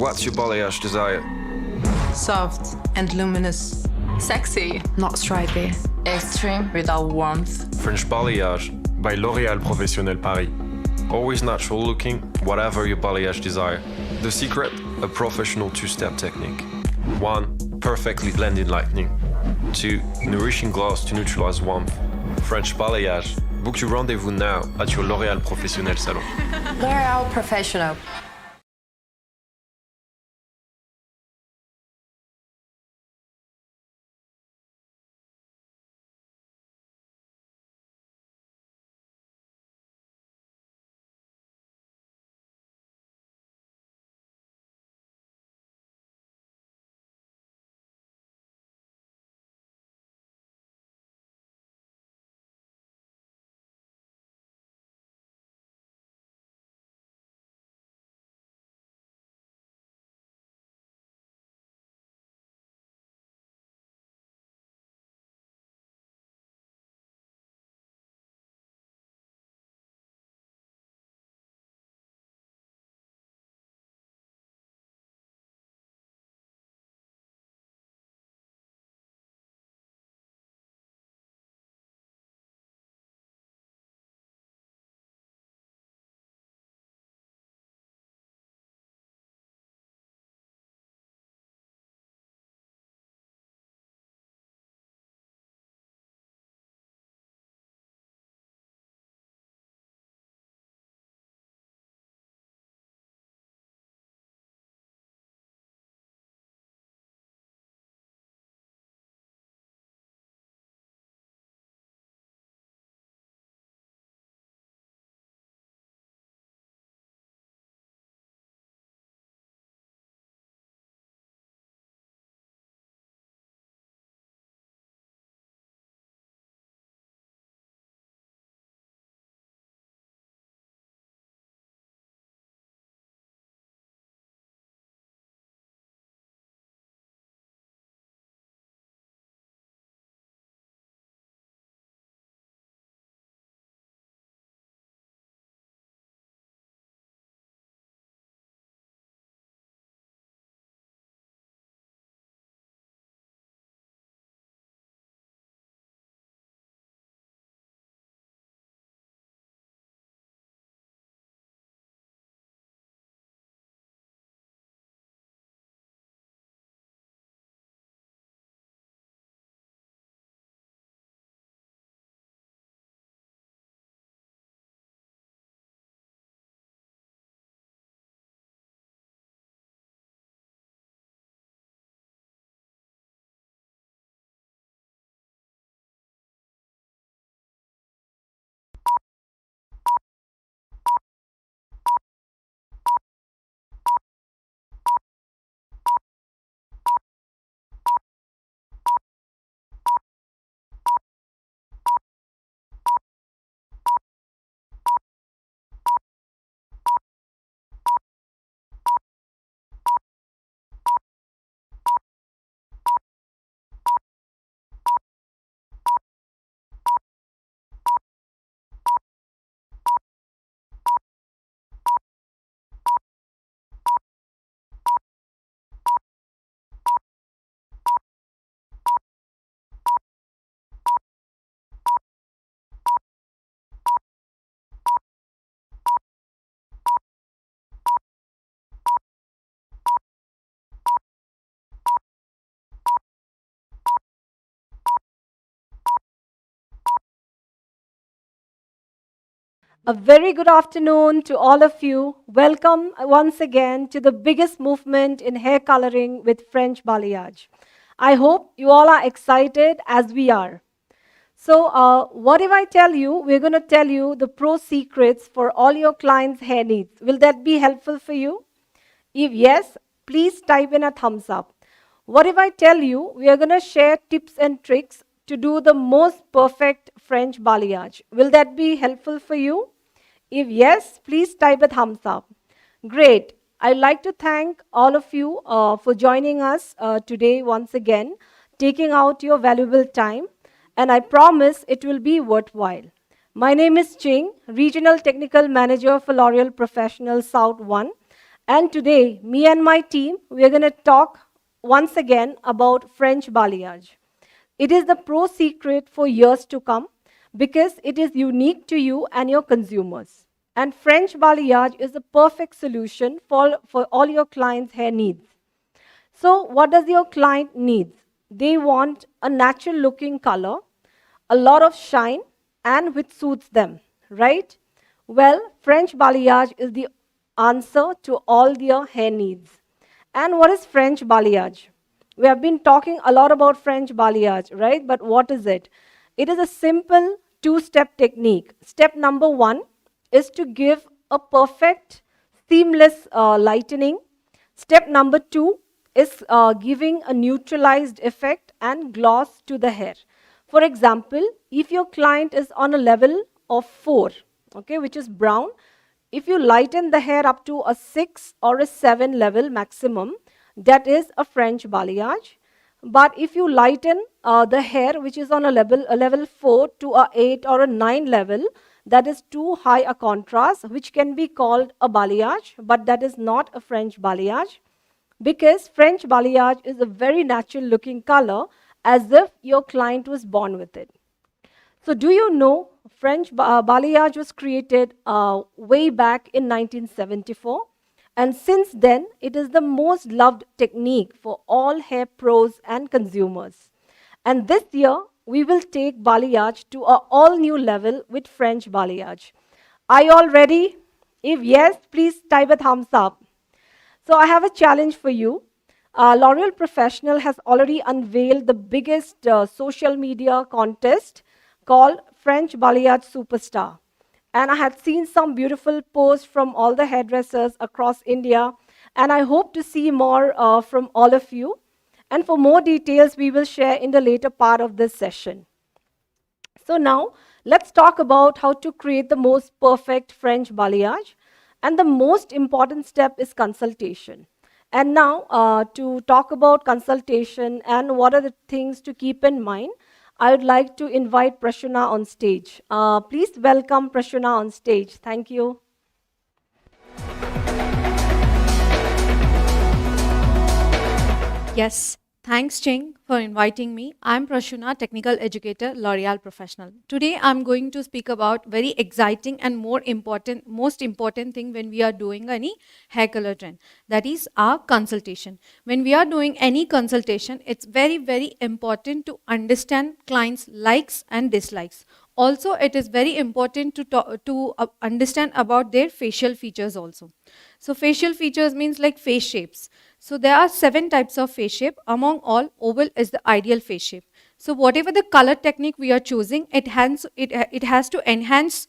What's your balayage desire? Soft and luminous. Sexy, Not stripy. extreme without warmth. French Balayage by L'Oréal Professionnel Paris. Always natural looking, whatever your balayage desire. The secret? A professional two-step technique. 1. Perfectly blended lightning. 2. Nourishing gloss to neutralize warmth. French Balayage. Book your rendezvous now at your L'Oréal Professionnel salon. L'Oréal Professionnel. A very good afternoon to all of you. Welcome once again to the biggest movement in hair coloring with French Balayage. I hope you all are excited as we are. So, what if I tell you, we're going to tell you the pro secrets for all your clients' hair needs. Will that be helpful for you? If yes, please type in a thumbs up. What if I tell you, we are going to share tips and tricks to do the most perfect French balayage? Will that be helpful for you? If yes, please type a thumbs up. Great. I'd like to thank all of you for joining us today once again, taking out your valuable time, and I promise it will be worthwhile. My name is Ching, Regional Technical Manager for L'Oréal Professionnel South 1, And today, me and my team, we are going to talk once again about French balayage. It is the pro secret for years to come because it is unique to you and your consumers. And French balayage is the perfect solution for all your clients' hair needs. So, what does your client need? They want a natural looking color, a lot of shine, and which suits them, right? Well, French balayage is the answer to all their hair needs. And what is French balayage? We have been talking a lot about French balayage, right? But what is it? It is a simple two-step technique. Step number one is to give a perfect, seamless lightening. Step number two is giving a neutralized effect and gloss to the hair. For example, if your client is on a level of 4, okay, which is brown, if you lighten the hair up to a 6 or a 7 level maximum, that is a French balayage. But if you lighten the hair which is on a level 4 to a 8 or a 9 level, that is too high a contrast, which can be called a balayage, but that is not a French balayage, because French balayage is a very natural looking color, as if your client was born with it. So do you know French balayage was created way back in 1974, and since then it is the most loved technique for all hair pros and consumers. And this year we will take balayage to an all new level with French balayage. Are you all ready? If yes, please type a thumbs up. So I have a challenge for you. L'Oreal Professionnel has already unveiled the biggest social media contest called French Balayage Superstar. And I had seen some beautiful posts from all the hairdressers across India, and I hope to see more from all of you. And for more details, we will share in the later part of this session. So now, let's talk about how to create the most perfect French balayage. And the most important step is consultation. And now, to talk about consultation and what are the things to keep in mind, I would like to invite Prashuna on stage. Please welcome Prashuna on stage. Thank you. Yes, thanks Ching for inviting me. I'm Prashuna, Technical Educator, L'Oreal Professionnel. Today I'm going to speak about very exciting and most important thing when we are doing any hair color trend. That is our consultation. When we are doing any consultation, it's very important to understand clients' likes and dislikes. Also, it is very important to understand about their facial features also. So facial features means like face shapes. So there are 7 types of face shape. Among all, oval is the ideal face shape. So whatever the color technique we are choosing, it has to enhance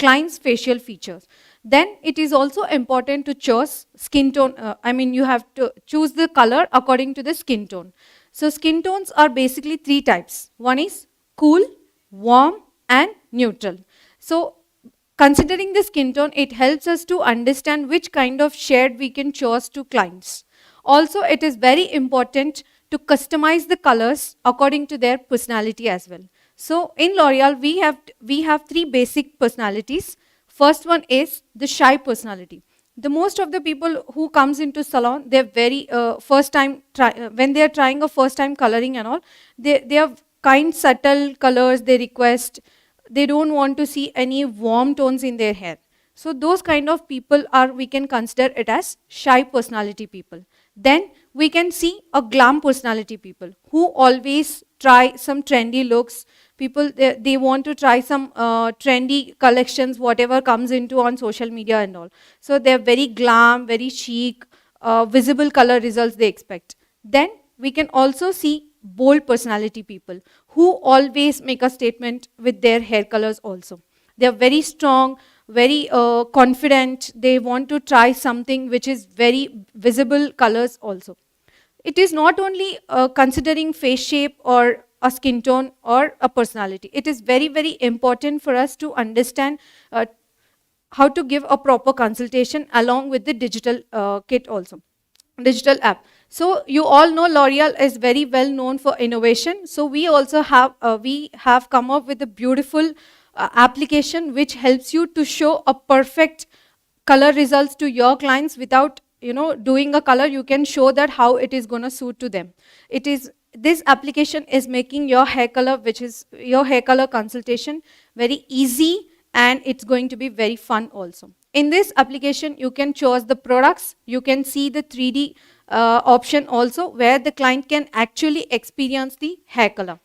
client's facial features. Then it is also important to choose skin tone. You have to choose the color according to the skin tone. So skin tones are basically 3 types. One is cool, warm, and neutral. So considering the skin tone, it helps us to understand which kind of shade we can choose to clients. Also, it is very important to customize the colors according to their personality as well. So in L'Oreal, we have 3 basic personalities. First one is the shy personality. The most of the people who comes into salon, they're very when they're trying a first time coloring and all, they have kind subtle colors they request. They don't want to see any warm tones in their hair. So those kind of people we can consider it as shy personality people. Then we can see a glam personality people who always try some trendy looks. People, they want to try some trendy collections, whatever comes into on social media and all. So they're very glam, very chic, visible color results they expect. Then we can also see bold personality people who always make a statement with their hair colors also. They're very strong, very confident. They want to try something which is very visible colors also. It is not only considering face shape or a skin tone or a personality. It is very important for us to understand how to give a proper consultation along with the digital kit also, digital app. So you all know L'Oreal is very well known for innovation. So we also have come up with a beautiful application which helps you to show a perfect color results to your clients without doing a color. You can show that how it is going to suit to them. This application is making your hair color, which is your hair color consultation, very easy, and it's going to be very fun also. In this application, you can choose the products, you can see the 3D option also, where the client can actually experience the hair color.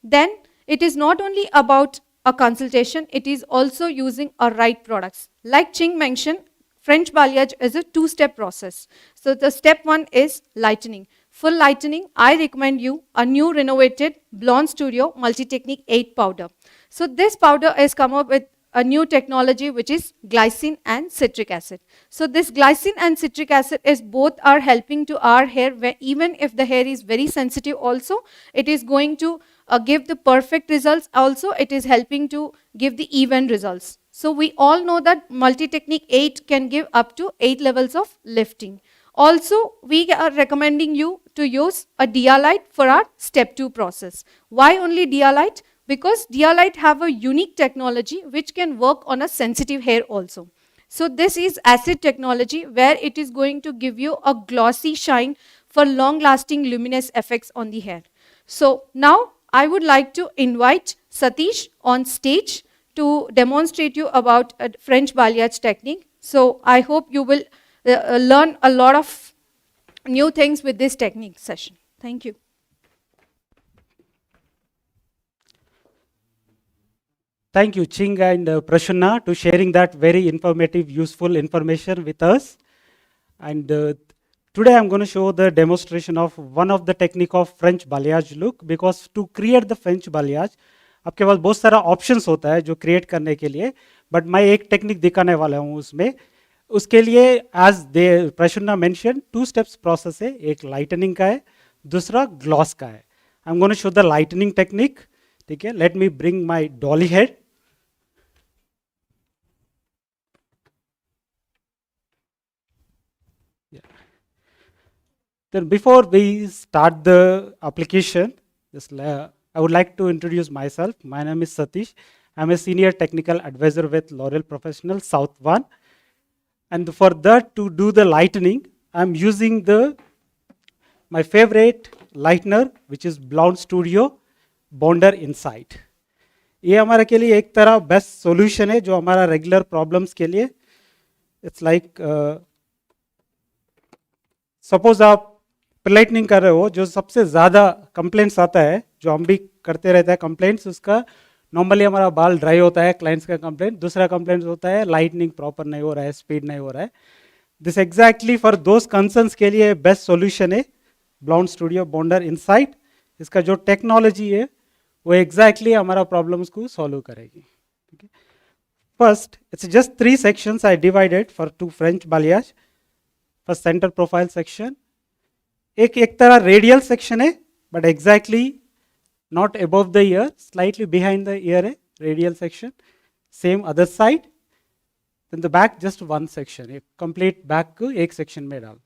Then it is not only about a consultation, it is also using a right products. Like Ching mentioned, French Balayage is a two-step process. So the step one is lightening. For lightening, I recommend you a new renovated Blonde Studio Multi-Technique 8 powder. So this powder is come up with a new technology, which is glycine and citric acid. So this glycine and citric acid is both are helping to our hair, where even if the hair is very sensitive also, it is going to give the perfect results. Also, it is helping to give the even results. So we all know that Multi-Technique 8 can give up to 8 levels of lifting. Also, we are recommending you to use a Dialite for our step 2 process. Why only Dialite? Because Dialite have a unique technology which can work on a sensitive hair also. So this is acid technology, where it is going to give you a glossy shine for long-lasting luminous effects on the hair. So now I would like to invite Satish on stage to demonstrate you about a French balayage technique. So I hope you will learn a lot of new things with this technique session. Thank you. Thank you, Ching and Prasanna, to sharing that very informative, useful information with us. And today I'm going to show the demonstration of one of the technique of French balayage look, because to create the French balayage, आपके पास बहुत सारा options होता है जो create करने के लिए, but मैं एक टेक्निक दिखाने वाला हूँ उसमें. उसके लिए as they Prasanna mention 2 steps process है. एक लाइटनिंग का है, दूसरा ग्लॉस का है. I am gonna show the lightning technique. ठीक है, let me bring my dolly head. Then before we start the application, I would like to introduce myself. My name is Satish. I'm a senior technical advisor with L'Oreal Professionnel South 1. And for that, to do the lightening, I'm using my favorite lightener, which is Blonde Studio Bonder Insight. ये हमारे के लिए एक तरह best solution है जो हमारा regular problems के लिए. इट्स लाइक सपोज आप लाइटनिंग कर रहे हो, जो सबसे ज़्यादा कंप्लेंट्स आता है, जो हम भी करते रहते हैं कंप्लेंट्स, उसका नॉर्मली हमारा बाल ड्राई होता है, क्लाइंट्स का कंप्लेंट. दूसरा कंप्लेंट होता है लाइटनिंग प्रॉपर नहीं हो रहा है, स्पीड नहीं हो रहा है. This exactly for those concerns के लिए बेस्ट सॉल्यूशन है ब्लॉन्ड स्टूडियो बॉन्डर इनसाइट. इसका जो टेक्नोलॉजी है वो एग्जैक्टली हमारा प्रॉब्लम्स को सॉल्व करेगी. First it's just 3 sections I divided for 2 French balayage. First center profile section, एक तरह रेडियल सेक्शन है, but exactly not above the ear, slightly behind the ear है radial section. Same other side. Then the back just 1 section, एक complete back को एक section में डाल.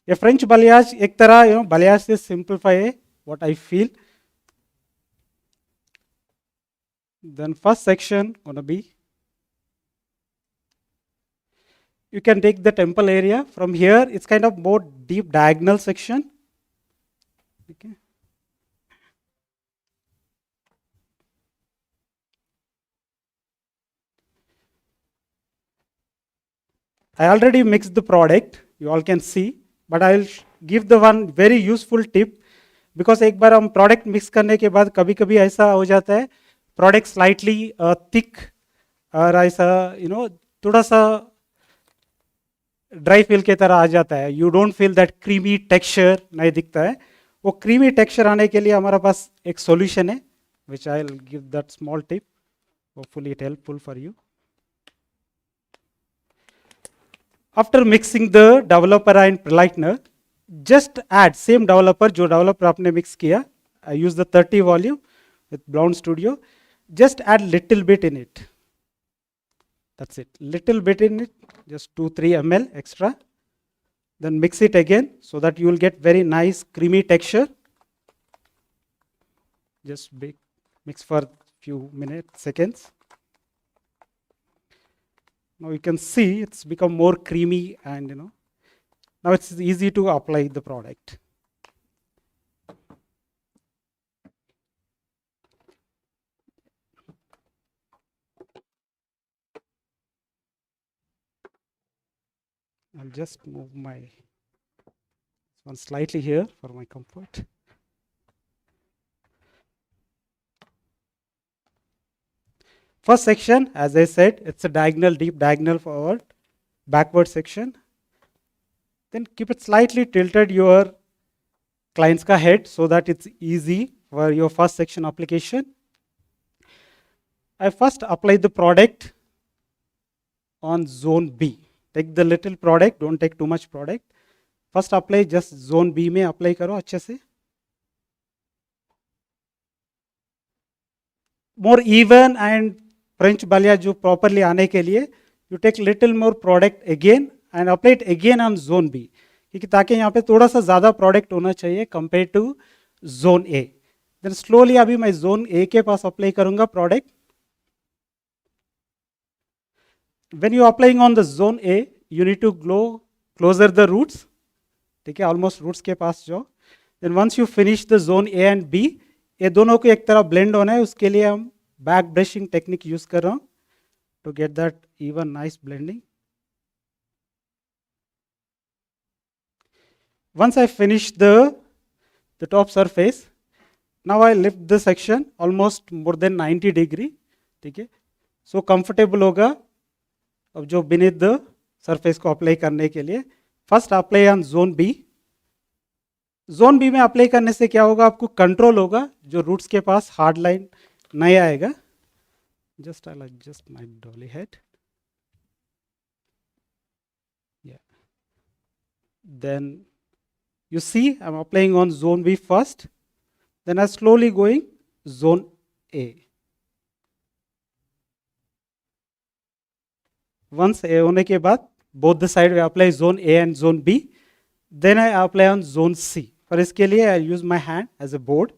ये फ्रेंच बालियाज एक तरह बालियाज से सिंपलीफाई है, what I feel. Then first section gonna be, you can take the temple area. From here, it's kind of more deep diagonal section. Okay. I already mixed the product, you all can see, but I'll give the one very useful tip, because एक बार हम product mix करने के बाद कभी कभी ऐसा हो जाता है, product slightly thick और ऐसा थोड़ा सा ड्राई फील के तरह आ जाता है. You don't feel that creamy texture नहीं दिखता है. वो क्रीमी टेक्सचर आने के लिए हमारा पास एक सॉल्यूशन है, which I will give that small tip. Hopefully it helpful for you. After mixing the developer and lightener, just add same developer जो डेवलपर आपने मिक्स किया. I use the 30 volume with Blond Studio. Just add little bit in it. That's it, little bit in it, just 2-3 ml extra. Then mix it again so that you will get very nice creamy texture. Just mix for few minutes, seconds. Now you can see it's become more creamy, and now it's easy to apply the product. I'll just move my one slightly here for my comfort. First section, as I said, it's a diagonal, deep diagonal forward, backward section. Then keep it slightly tilted your client's ka head so that it's easy for your first section application. I first apply the product on zone B. Take the little product, don't take too much product. First apply just zone B में apply करो अच्छे से. More even and French balayage जो properly आने के लिए you take little more product again and apply it again on zone B. क्योंकि ताकि यहाँ पे थोड़ा सा ज़्यादा product होना चाहिए compared to zone A. Then slowly अभी मैं zone A के पास apply करूँगा product. When you are applying on the zone A, you need to go closer the roots. ठीक है, almost roots के पास जाओ. Then once you finish the zone A and B, ये दोनों को एक तरह blend होना है, उसके लिए हम back brushing technique use कर रहा हूँ to get that even nice blending. Once I finish the top surface, now I lift the section almost more than 90 degree. ठीक है, so comfortable होगा अब जो beneath the surface को apply करने के लिए. First apply on zone B. Zone B में apply करने से क्या होगा, आपको control होगा, जो roots के पास hard line नहीं आएगा. Just I'll adjust my dolly head. Yeah. Then you see I'm applying on zone B first. Then I'm slowly going zone A. Once A होने के बाद both the side we apply zone A and zone B. Then I apply on zone C. For इसके लिए I use my hand as a board.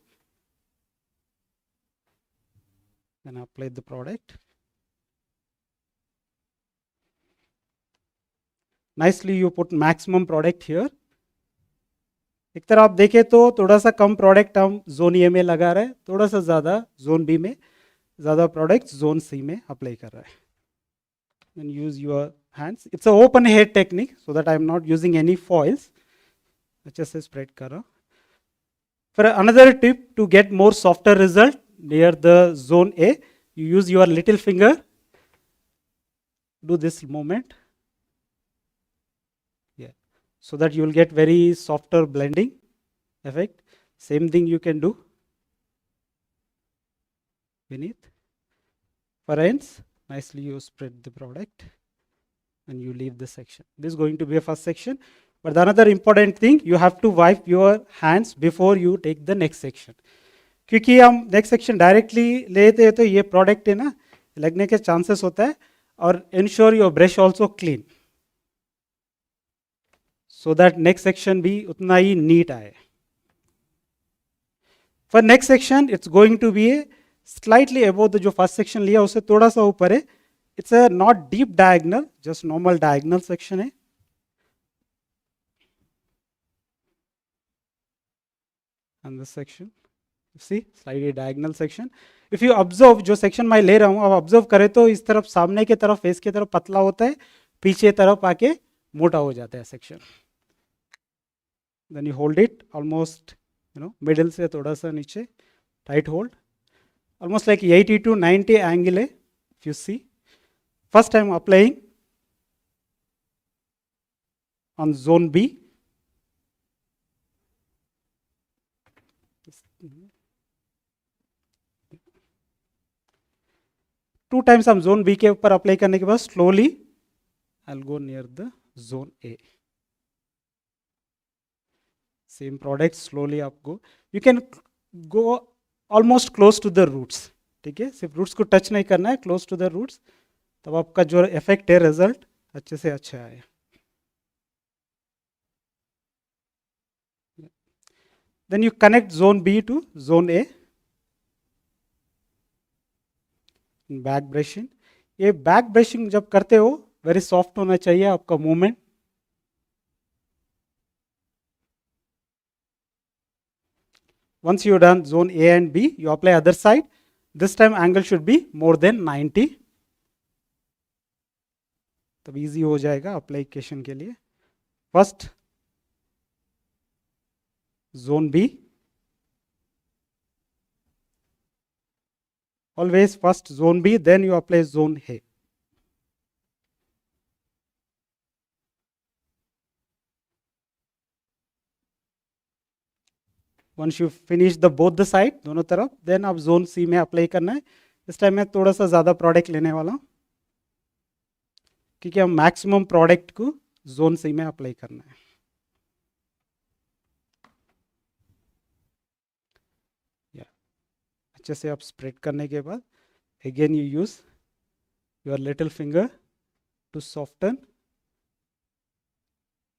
Then I apply the product. Nicely you put maximum product here. एक तरह आप देखें तो थोड़ा सा कम product हम जोन ए में लगा रहे हैं, थोड़ा सा ज़्यादा जोन बी में, ज़्यादा प्रोडक्ट जोन सी में अप्लाई कर रहा है. Then use your hands. It's an open head technique so that I am not using any foils. अच्छे से spread करो. For another tip to get more softer result near the zone A, you use your little finger. Do this movement. Yeah, so that you will get very softer blending effect. Same thing you can do beneath. For ends, nicely you spread the product and you leave the section. This is going to be a first section. But the another important thing, you have to wipe your hands before you take the next section. क्योंकि हम next section directly लेते हैं तो ये product है ना लगने के चांसेस होता है, और ensure your brush also clean so that next section भी उतना ही नीट आए. For next section it's going to be a slightly above the जो फर्स्ट सेक्शन लिया उससे थोड़ा सा ऊपर है. It's a not deep diagonal, just normal diagonal section है. And this section, you see, slightly diagonal section. If you observe, जो section मैं ले रहा हूँ, आप observe करें तो इस तरफ सामने की तरफ फेस की तरफ पतला होता है, पीछे तरफ आके मोटा हो जाता है section. Then you hold it almost, middle से थोड़ा सा नीचे, tight hold. Almost like 80 to 90 angle है, if you see. First I'm applying on zone B. Two times हम जोन बी के ऊपर अप्लाई करने के बाद slowly I will go near the zone A. Same product slowly आप go, you can go almost close to the roots. ठीक है, सिर्फ रूट्स को टच नहीं करना है, क्लोज टू द रूट्स, तब आपका जो इफेक्ट है रिजल्ट अच्छे से अच्छा आए. Then you connect zone B to zone A. Back brushing, ये बैक ब्रशिंग जब करते हो वेरी सॉफ्ट होना चाहिए आपका movement. Once you're done zone A and B, you apply other side. This time angle should be more than 90. तब easy हो जाएगा अप्लीकेशन के लिए. First zone B. Always first zone B, then you apply zone A. Once you finish the both the side दोनों तरफ, then आप zone C में apply करना है. इस टाइम मैं थोड़ा सा ज़्यादा प्रोडक्ट लेने वाला हूँ क्योंकि हम मैक्सिमम प्रोडक्ट को जोन सी में अप्लाई करना है. अच्छे से आप स्प्रेड करने के बाद again you use your little finger to soften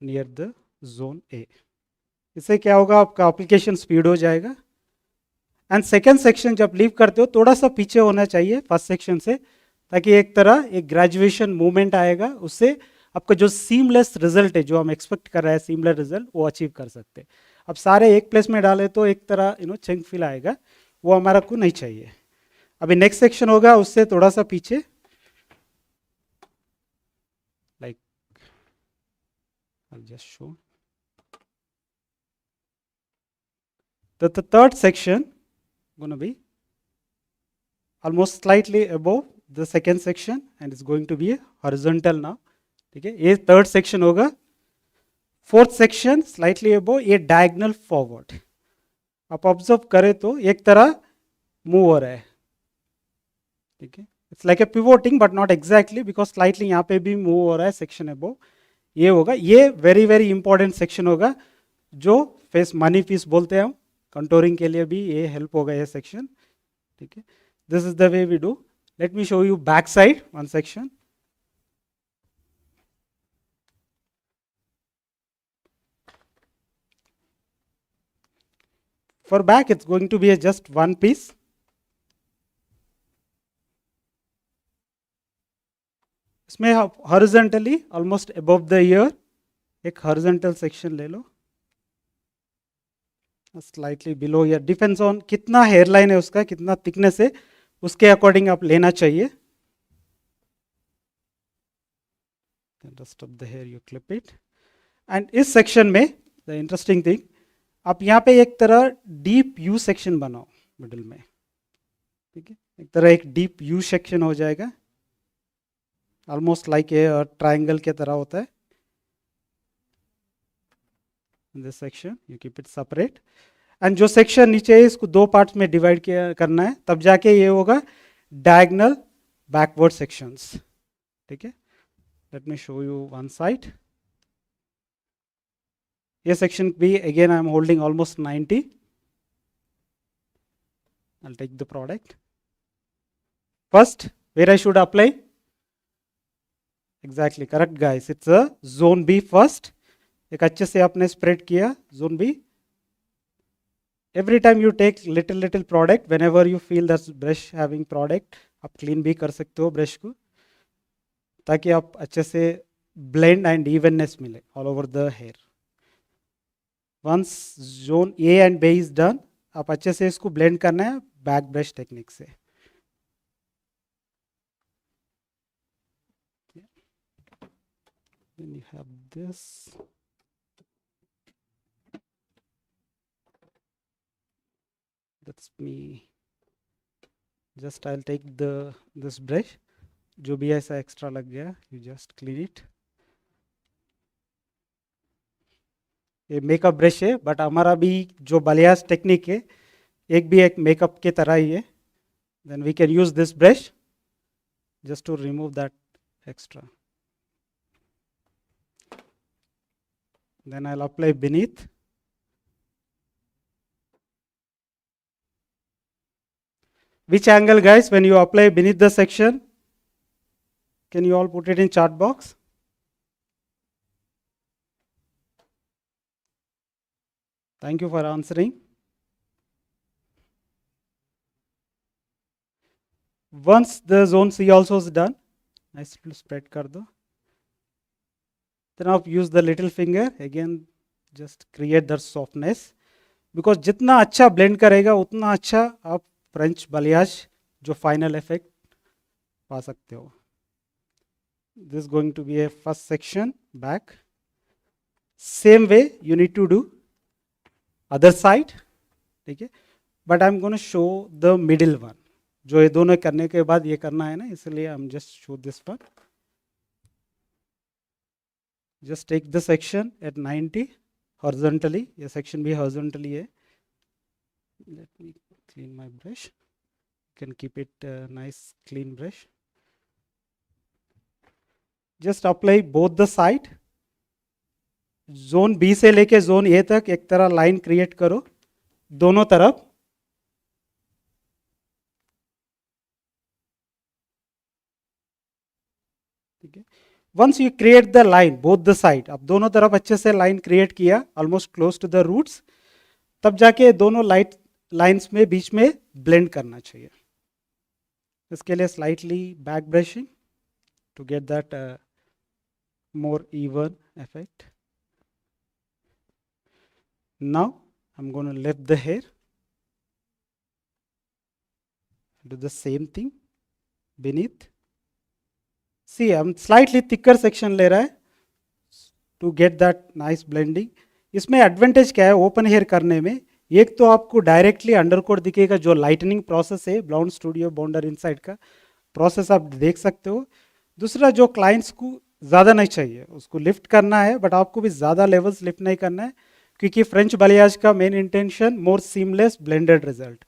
near the zone A. इससे क्या होगा, आपका एप्लीकेशन स्पीड हो जाएगा. एंड सेकेंड सेक्शन जब लीव करते हो थोड़ा सा पीछे होना चाहिए फर्स्ट सेक्शन से, ताकि एक तरह एक ग्रेजुएशन मूवमेंट आएगा. उससे आपका जो सीमलेस रिजल्ट है, जो हम एक्सपेक्ट कर रहे हैं सीमलेस रिजल्ट, वो अचीव कर सकते हैं. अब सारे एक प्लेस में डाले तो एक तरह चंक फील आएगा, वो हमारा को नहीं चाहिए. अभी नेक्स्ट सेक्शन होगा उससे थोड़ा सा पीछे, like I'll just show. The third section going to be almost slightly above the second section and it's going to be horizontal now. ठीक है, ये थर्ड सेक्शन होगा. फोर्थ सेक्शन स्लाइटली अबव, ये डायगोनल फॉरवर्ड. आप observe करें तो एक तरह मूव हो रहा है. ठीक है, it's like a pivoting but not exactly, because slightly यहाँ पे भी मूव हो रहा है सेक्शन अबव. ये होगा, ये वेरी वेरी इंपॉर्टेंट सेक्शन होगा, जो फेस मनी पीस बोलते हैं हम. कंटोरिंग के लिए भी ये हेल्प होगा ये सेक्शन. ठीक है, this is the way we do. Let me show you back side one section. For back, it's going to be a just one piece. इसमें horizontally almost above the ear एक horizontal section ले लो. Slightly below ear, depends on कितना hairline है उसका, कितना thickness है, उसके according आप लेना चाहिए. Then rest of the hair you clip it. And इस section में the interesting thing, आप यहाँ पे एक तरह डीप यू सेक्शन बनाओ मिडिल में. ठीक है, एक तरह एक डीप यू सेक्शन हो जाएगा, ऑलमोस्ट लाइक ए ट्रायंगल के तरह होता है. This section you keep it separate. And जो सेक्शन नीचे है इसको दो पार्ट्स में डिवाइड करना है, तब जाके ये होगा डायगोनल बैकवर्ड सेक्शंस. ठीक है, let me show you one side. ये section B, again I am holding almost 90. I'll take the product. First, where I should apply? Exactly, correct guys. It's a zone B first. एक अच्छे से आपने spread किया zone B. Every time you take little product, whenever you feel that brush having product, आप clean भी कर सकते हो brush को, ताकि आप अच्छे से blend and evenness मिले all over the hair. Once zone A and B is done, आप अच्छे से इसको blend करना है बैक ब्रश टेक्निक से. Then you have this. That's me. Just I'll take this brush. जो भी ऐसा एक्स्ट्रा लग गया, you just clean it. ये मेकअप ब्रश है, बट हमारा भी जो बलियाज टेक्निक है एक भी एक मेकअप के तरह ही है. Then we can use this brush just to remove that extra. Then I will apply beneath. Which angle guys when you apply beneath the section? Can you all put it in chat box? Thank you for answering. Once the zone C also is done, nice little spread कर दो. जितना आप use the little finger, again just create that softness, because जितना अच्छा blend करेगा उतना अच्छा आप फ्रेंच बालियाज जो फाइनल इफेक्ट पा सकते हो. This going to be a first section back. Same way you need to do other side, ठीक है, but I am gonna show the middle one. जो ये दोनों करने के बाद ये करना है ना, इसलिए I am just show this one. Just take the section at 90 horizontally, ये सेक्शन भी हॉरिजॉन्टली है. Let me clean my brush, can keep it nice clean brush. Just apply both the side. Zone B से लेके zone A तक एक तरह line create करो दोनों तरफ. ठीक है, once you create the line both the side, अब दोनों तरफ अच्छे से लाइन क्रिएट किया almost close to the roots, तब जाके दोनों लाइंस में बीच में ब्लेंड करना चाहिए. इसके लिए slightly back brushing to get that more even effect. Now I'm going to lift the hair, do the same thing beneath. See, I'm slightly thicker section ले रहा है to get that nice blending. इसमें advantage क्या है open hair करने में, एक तो आपको डायरेक्टली अंडरकोट दिखेगा, जो लाइटनिंग प्रोसेस है ब्लाउंड स्टूडियो बाउंडर इनसाइड का प्रोसेस आप देख सकते हो. दूसरा, जो क्लाइंट्स को ज़्यादा नहीं चाहिए उसको लिफ्ट करना है, बट आपको भी ज़्यादा लेवल्स लिफ्ट नहीं करना है, क्योंकि फ्रेंच बालियाज का मेन इंटेंशन मोर सीमलेस ब्लेंडेड रिजल्ट.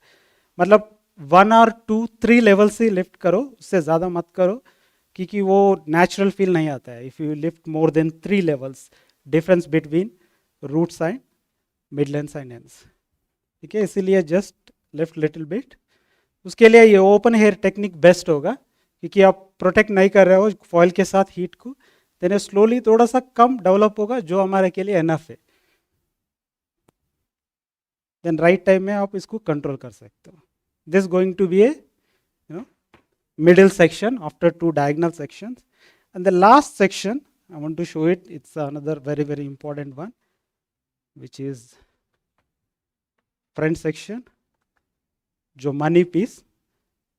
मतलब 1 और 2 3 लेवल से लिफ्ट करो, उससे ज़्यादा मत करो, क्योंकि वो नेचुरल फील नहीं आता है if you lift more than 3 levels. Difference between roots and midlands and ends. ठीक है, इसीलिए जस्ट लिफ्ट लिटिल बिट. उसके लिए ये ओपन हेयर टेक्निक बेस्ट होगा, क्योंकि आप प्रोटेक्ट नहीं कर रहे हो फॉयल के साथ हीट को, देन स्लोली थोड़ा सा कम डेवलप होगा, जो हमारे के लिए एनफ है. देन राइट टाइम में आप इसको कंट्रोल कर सकते हो. This going to be a middle section after 2 diagonal sections. And the last section I want to show it, it's another very important one, which is front section, जो money piece.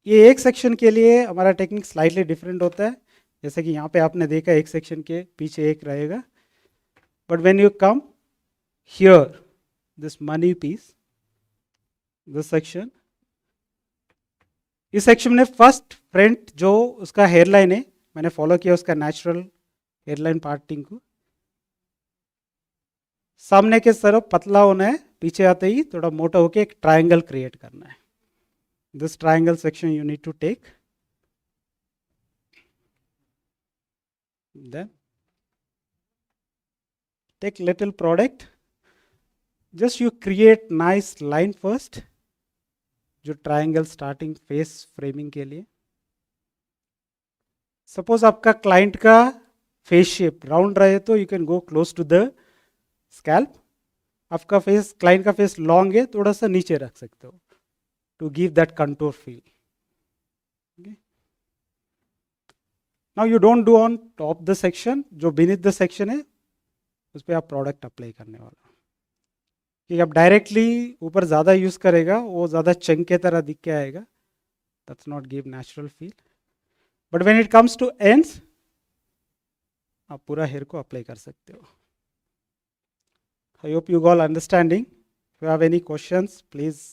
ये एक section के लिए हमारा technique slightly different होता है. जैसे कि यहाँ पे आपने देखा एक सेक्शन के पीछे एक रहेगा, but when you come here this money piece, this section, इस सेक्शन में फर्स्ट फ्रंट जो उसका हेयरलाइन है, मैंने फॉलो किया उसका नेचुरल हेयरलाइन पार्टिंग को. सामने के तरफ पतला होना है, पीछे आते ही थोड़ा मोटा होके एक ट्रायंगल क्रिएट करना है. This triangle section you need to take. Then take little product, just you create nice line first, जो ट्रायंगल स्टार्टिंग फेस फ्रेमिंग के लिए. सपोज आपका क्लाइंट का फेस शेप राउंड रहे तो you can go close to the scalp. आपका face, client का face long है, थोड़ा सा नीचे रख सकते हो to give that contour feel. Now you don't do on top the section, जो बीनीथ द सेक्शन है उस पर आप प्रोडक्ट अप्लाई करने वाला, कि आप डायरेक्टली ऊपर ज़्यादा यूज़ करेगा वो ज़्यादा चंक के तरह दिख के आएगा. That's not give natural feel. But when it comes to ends, आप पूरा हेयर को अप्लाई कर सकते हो. I hope you all understanding. If you have any questions please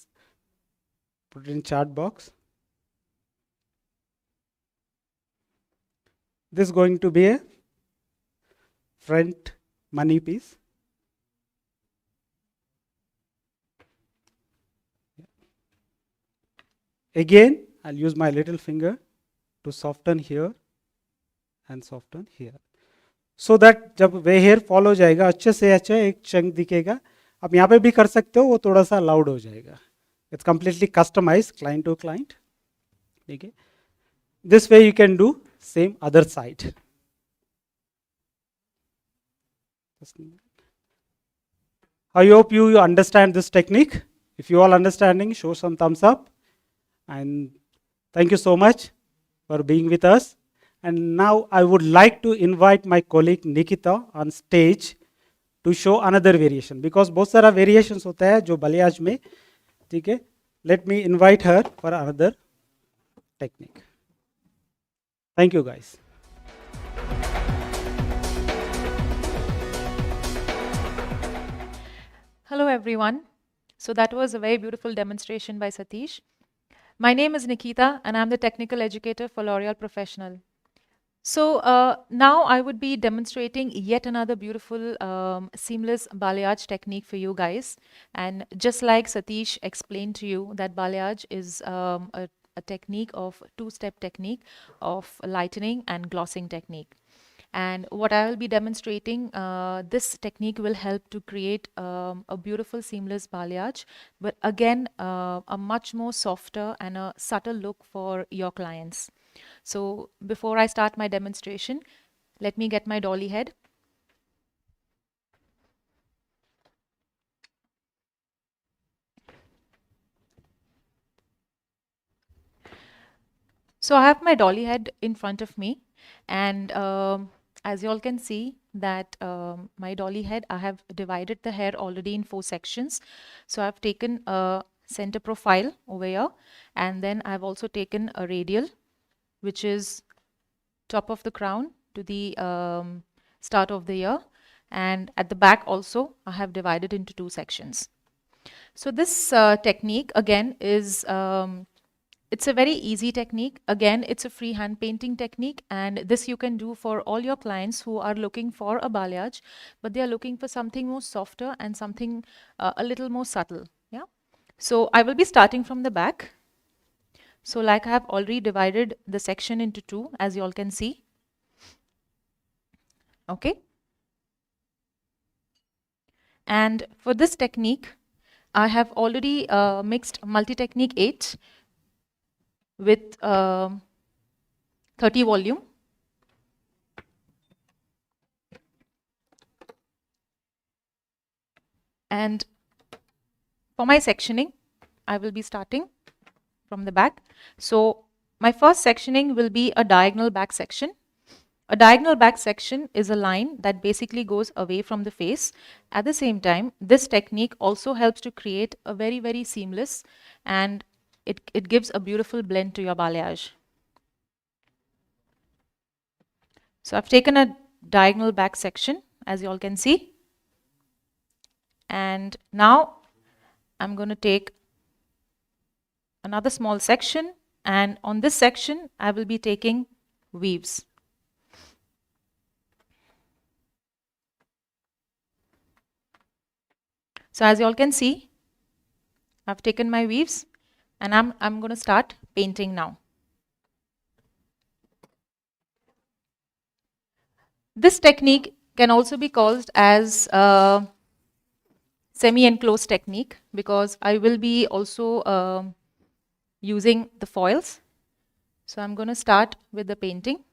put in chat box. This going to be a front money piece. Again, I'll use my little finger to soften here and soften here, so that जब way here fall हो जाएगा अच्छे से अच्छा एक chunk दिखेगा. आप यहाँ पे भी कर सकते हो, वो थोड़ा सा लाउड हो जाएगा. It's completely customize client to client. ठीक है, this way you can do same other side. I hope you understand this technique. If you all understanding, show some thumbs up. And thank you so much for being with us. And now I would like to invite my colleague Nikita on stage to show another variation, because बहुत सारा variations होता है जो balayage में, ठीक है? Let me invite her for another technique. Thank you guys. Hello everyone. So that was a very beautiful demonstration by Satish. My name is Nikita and I'm the technical educator for L'Oreal Professionnel. So now I would be demonstrating yet another beautiful seamless balayage technique for you guys. And just like Satish explained to you, that balayage is a technique of two-step technique of lightening and glossing technique. And what I will be demonstrating, this technique will help to create a beautiful seamless balayage, but again, a much more softer and a subtle look for your clients. So before I start my demonstration, let me get my dolly head. So I have my dolly head in front of me, and as you all can see that my dolly head, I have divided the hair already in 4 sections. So I've taken a center profile over here, and then I've also taken a radial, which is top of the crown to the start of the ear, and at the back also I have divided into 2 sections. So this technique again is it's a very easy technique. Again, it's a free hand painting technique, and this you can do for all your clients who are looking for a balayage, but they are looking for something more softer and something a little more subtle. Yeah. So I will be starting from the back. So like I have already divided the section into 2, as you all can see. Okay. And for this technique, I have already mixed multi-technique 8 with 30 volume. And for my sectioning, I will be starting from the back. So my first sectioning will be a diagonal back section. A diagonal back section is a line that basically goes away from the face. At the same time, this technique also helps to create a very, very seamless, and it gives a beautiful blend to your balayage. So I've taken a diagonal back section, as you all can see. And now I'm going to take another small section, and on this section, I will be taking weaves. So as you all can see, I've taken my weaves, and I'm going to start painting now. This technique can also be called as a semi-enclosed technique, because I will be also using the foils. So I'm going to start with the painting.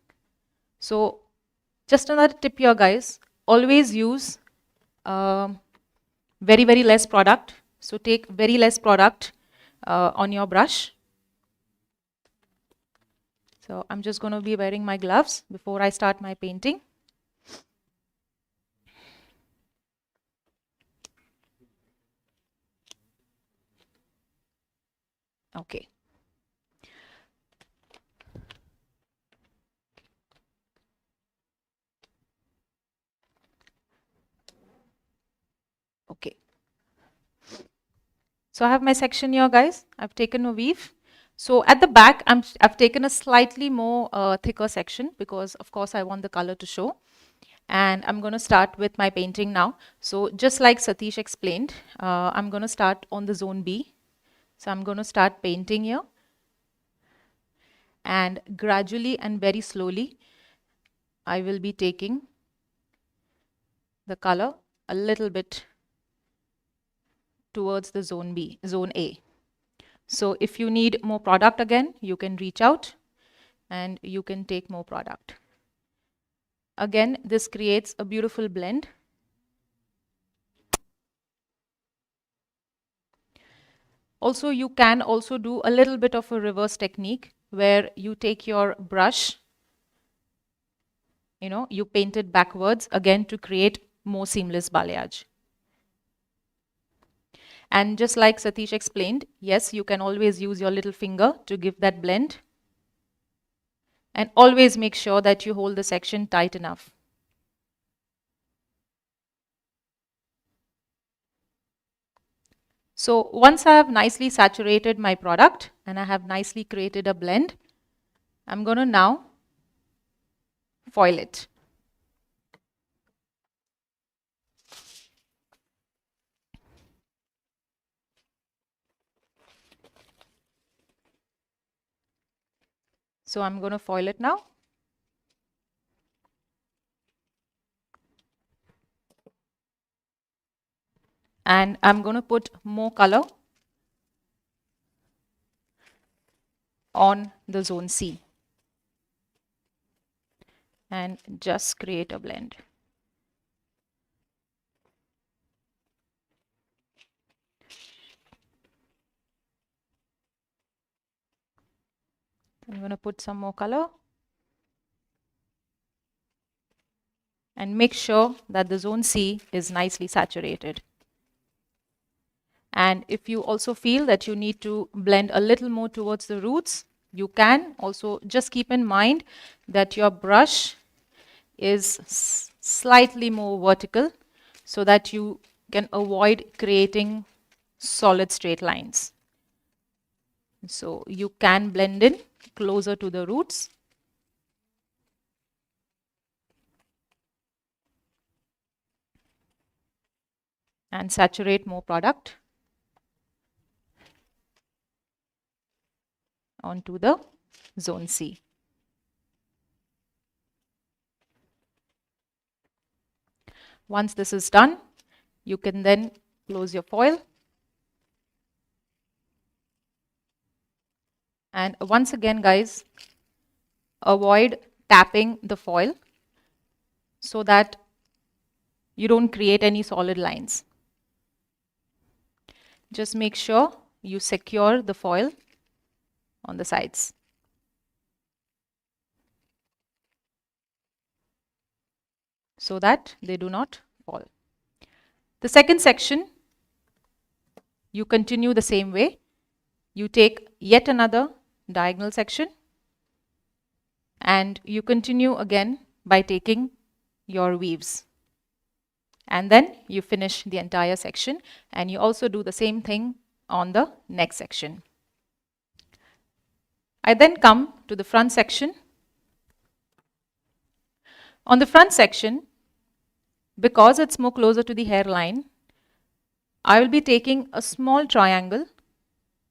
So just another tip here, guys, always use very, very less product. So take very less product on your brush. So I'm just going to be wearing my gloves before I start my painting. Okay. Okay. So I have my section here, guys. I've taken a weave. So at the back, I've taken a slightly more thicker section, because of course I want the color to show. And I'm going to start with my painting now. So just like Satish explained, I'm going to start on the zone B. So I'm going to start painting here. And gradually and very slowly, I will be taking the color a little bit towards the zone B, zone A. So if you need more product again, you can reach out and you can take more product. Again, this creates a beautiful blend. Also, you can also do a little bit of a reverse technique, where you take your brush you paint it backwards again to create more seamless balayage. And just like Satish explained, yes, you can always use your little finger to give that blend. And always make sure that you hold the section tight enough. So once I have nicely saturated my product and I have nicely created a blend, I'm going to now foil it. So I'm going to foil it now. And I'm going to put more color on the zone C. And just create a blend. I'm going to put some more color. And make sure that the zone C is nicely saturated. And if you also feel that you need to blend a little more towards the roots, you can. Also just keep in mind that your brush is slightly more vertical so that you can avoid creating solid straight lines. So you can blend in closer to the roots. And saturate more product onto the zone C. Once this is done, you can then close your foil. And once again, guys, avoid tapping the foil so that you don't create any solid lines. Just make sure you secure the foil on the sides. So that they do not fall. The second section, you continue the same way. You take yet another diagonal section and you continue again by taking your weaves. And then you finish the entire section and you also do the same thing on the next section. I then come to the front section. On the front section, because it's more closer to the hairline, I will be taking a small triangle.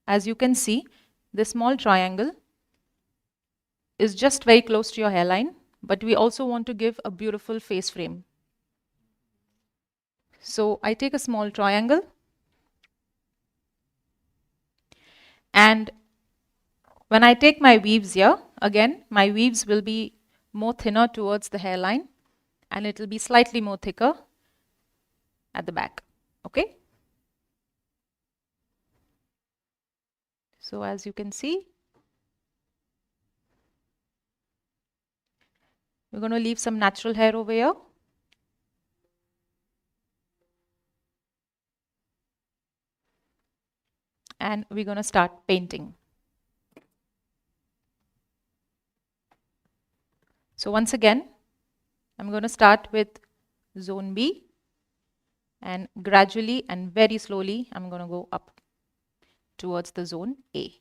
As you can see, this small triangle is just very close to your hairline, but we also want to give a beautiful face frame. So I take a small triangle and when I take my weaves here, again, my weaves will be more thinner towards the hairline and it will be slightly more thicker at the back. Okay? So as you can see, we're going to leave some natural hair over here. And we're going to start painting. So once again, I'm going to start with zone B and gradually and very slowly I'm going to go up towards the zone A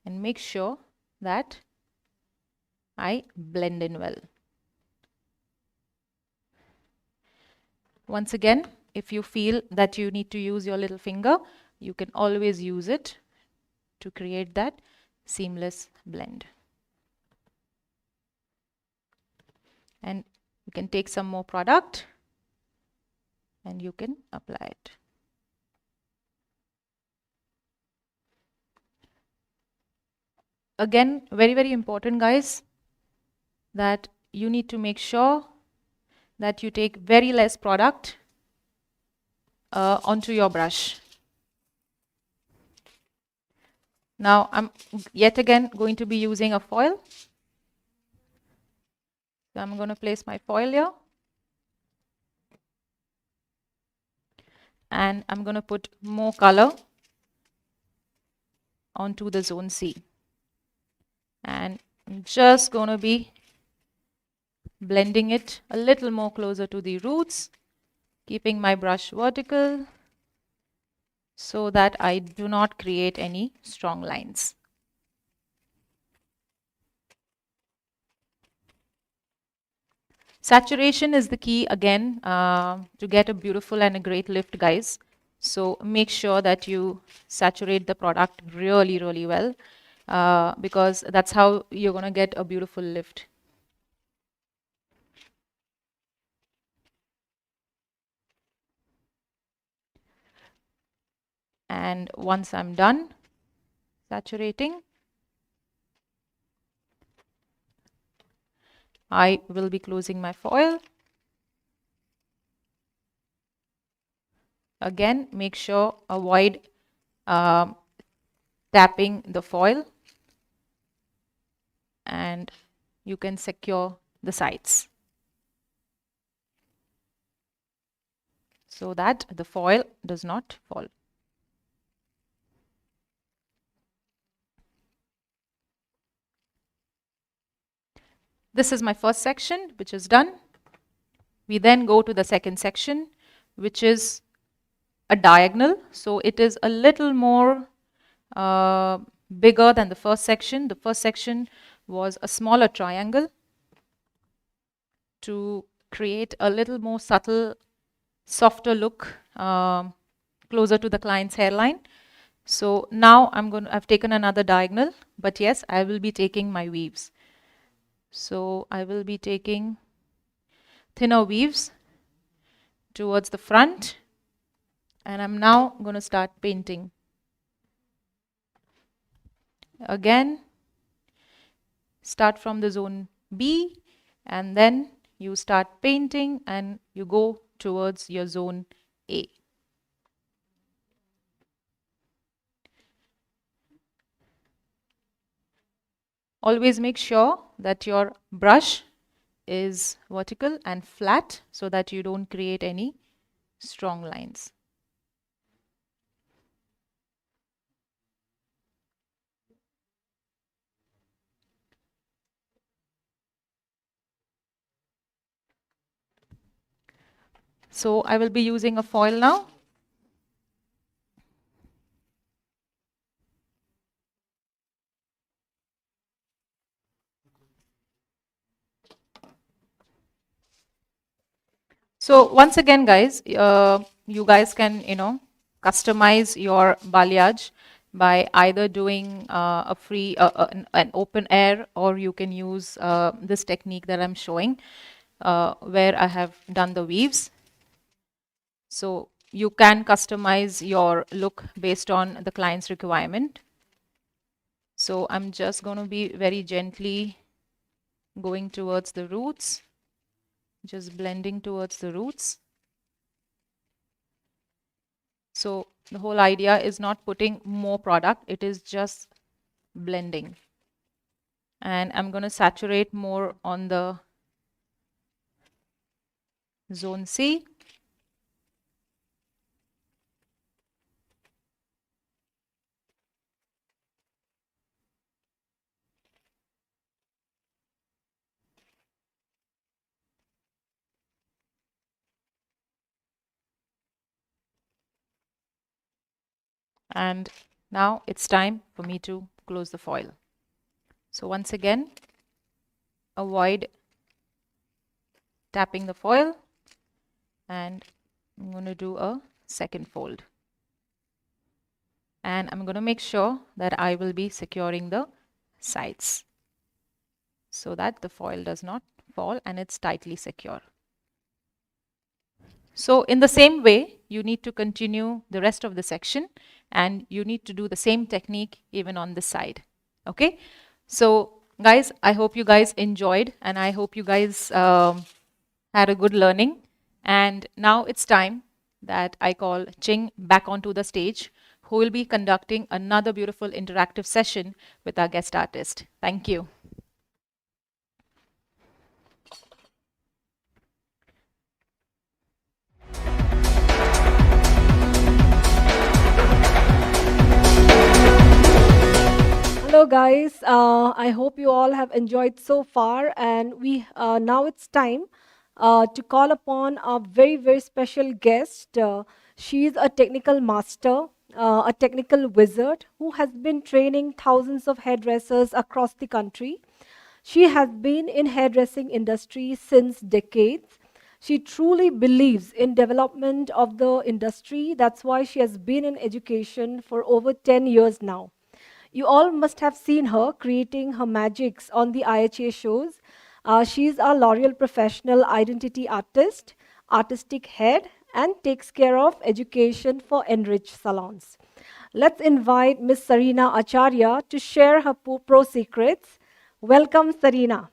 and make sure that I blend in well. Once again, if you feel that you need to use your little finger, you can always use it to create that seamless blend. And you can take some more product and you can apply it. Again, very, very important, guys, that you need to make sure that you take very less product onto your brush. Now I'm yet again going to be using a foil. So I'm going to place my foil here. And I'm going to put more color onto the zone C. And I'm just going to be blending it a little more closer to the roots, keeping my brush vertical so that I do not create any strong lines. Saturation is the key again to get a beautiful and a great lift, guys. So make sure that you saturate the product really, really well because that's how you're going to get a beautiful lift. And once I'm done saturating, I will be closing my foil. Again, make sure avoid tapping the foil, and you can secure the sides so that the foil does not fall. This is my first section, which is done. We then go to the second section, which is a diagonal. So it is a little more bigger than the first section. The first section was a smaller triangle to create a little more subtle, softer look closer to the client's hairline. So now I've taken another diagonal, but yes, I will be taking my weaves. So I will be taking thinner weaves towards the front, and I'm now going to start painting. Again, start from the zone B, and then you start painting and you go towards your zone A. Always make sure that your brush is vertical and flat so that you don't create any strong lines. So I will be using a foil now. So once again, guys, you guys can, customize your balayage by either doing a free, an open air, or you can use this technique that I'm showing, where I have done the weaves. So you can customize your look based on the client's requirement. So I'm just going to be very gently going towards the roots, just blending towards the roots. So the whole idea is not putting more product, it is just blending. And I'm going to saturate more on the zone C. And now it's time for me to close the foil. So once again, avoid tapping the foil, and I'm going to do a second fold. And I'm going to make sure that I will be securing the sides so that the foil does not fall and it's tightly secure. So in the same way, you need to continue the rest of the section, and you need to do the same technique even on this side. Okay, so guys, I hope you guys enjoyed, and I hope you guys had a good learning. And now it's time that I call Ching back onto the stage, who will be conducting another beautiful interactive session with our guest artist. Thank you. guys, I hope you all have enjoyed so far, and we now it's time to call upon a very, very special guest. She's a technical master, a technical wizard who has been training thousands of hairdressers across the country. She has been in hairdressing industry since decades. She truly believes in development of the industry. That's why she has been in education for over 10 years now. You all must have seen her creating her magics on the IHA shows. She's a L'Oreal professional identity artist, artistic head, and takes care of education for enriched salons. Let's invite Miss Sareena Acharya to share her pro secrets. Welcome, Sareena.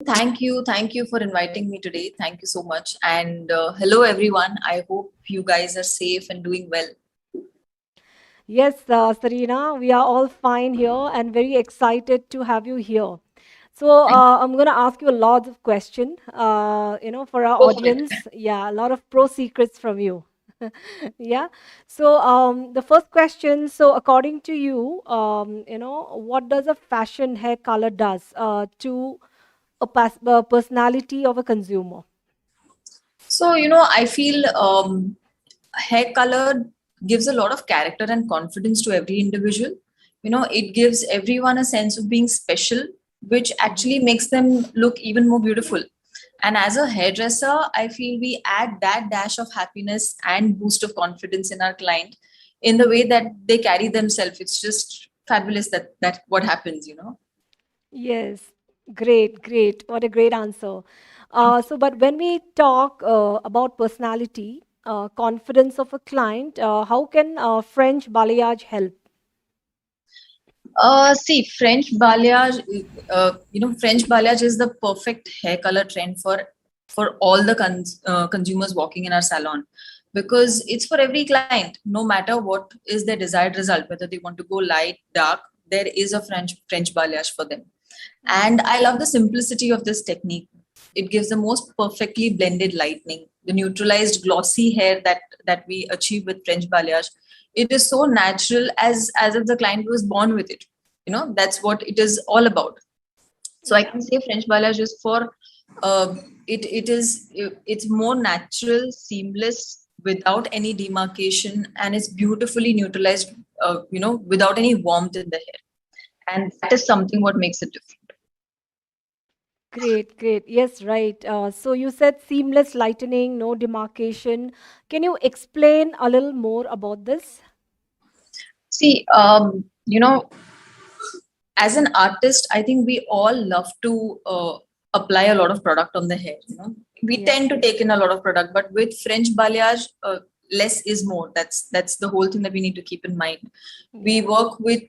Thank you for inviting me today. Thank you so much. And hello, everyone. I hope you guys are safe and doing well. Yes, Sareena, we are all fine here and very excited to have you here. So I'm going to ask you a lot of questions, for our Go for it. audience. Yeah, a lot of pro secrets from you. Yeah. So the first question. So according to you, what does a fashion hair color does to a personality of a consumer? So, I feel hair color gives a lot of character and confidence to every individual. It gives everyone a sense of being special, which actually makes them look even more beautiful. And as a hairdresser, I feel we add that dash of happiness and boost of confidence in our client in the way that they carry themselves. It's just fabulous that what happens. Yes, great, great. What a great answer. But when we talk about personality, confidence of a client, how can French balayage help? See, French balayage, French balayage is the perfect hair color trend for all the consumers walking in our salon, because it's for every client, no matter what is their desired result, whether they want to go light, dark, there is a French balayage for them. And I love the simplicity of this technique. It gives the most perfectly blended lightning, the neutralized glossy hair that we achieve with French balayage. It is so natural as if the client was born with it. That's what it is all about. So I can say French balayage is for it's more natural, seamless, without any demarcation, and it's beautifully neutralized, without any warmth in the hair. And that is something what makes it different. Great, great. Yes, right. So you said seamless lightening, no demarcation. Can you explain a little more about this? See, as an artist, I think we all love to apply a lot of product on the hair. We tend to take in a lot of product, but with French balayage, less is more. That's the whole thing that we need to keep in mind. We work with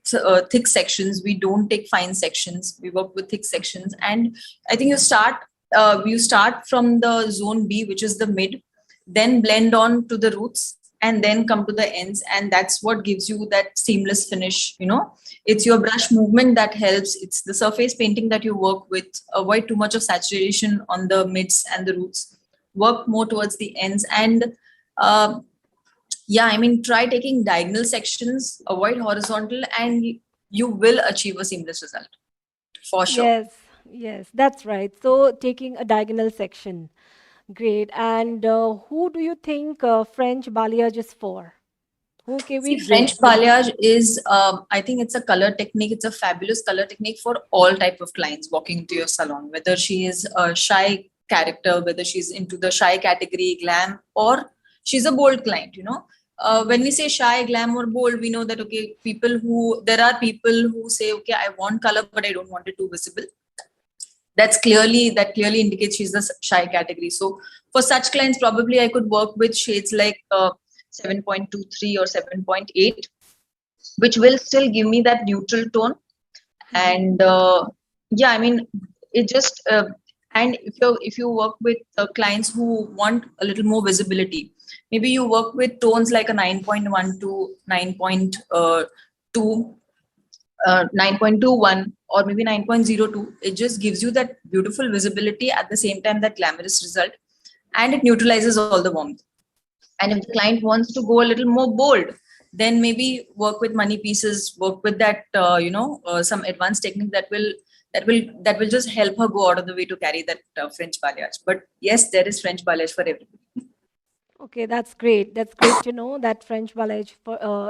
thick sections. We don't take fine sections. We work with thick sections, and I think you start from the zone B, which is the mid, then blend on to the roots, and then come to the ends, and that's what gives you that seamless finish. It's your brush movement that helps. It's the surface painting that you work with. Avoid too much of saturation on the mids and the roots. Work more towards the ends, and try taking diagonal sections, avoid horizontal, and you will achieve a seamless result for sure. Yes, yes, that's right. So taking a diagonal section. Great. And who do you think French balayage is for? Who can we See, French balayage is, I think it's a color technique. It's a fabulous color technique for all type of clients walking into your salon, whether she is a shy character, whether she's into the shy category, glam, or she's a bold client. When we say shy, glam, or bold, we know that, okay, there are people who say, okay, I want color, but I don't want it too visible. That clearly indicates she's the shy category. So for such clients, probably I could work with shades like 7.23 or 7.8, which will still give me that neutral tone. And it just and if you work with clients who want a little more visibility, maybe you work with tones like a 9.1 to 9.2. 9.21 or maybe 9.02. It just gives you that beautiful visibility, at the same time that glamorous result, and it neutralizes all the warmth. And if the client wants to go a little more bold, then maybe work with money pieces, work with that, some advanced technique that will just help her go out of the way to carry that French balayage. But yes, there is French balayage for everybody. Okay, that's great. That's great to know that French Balayage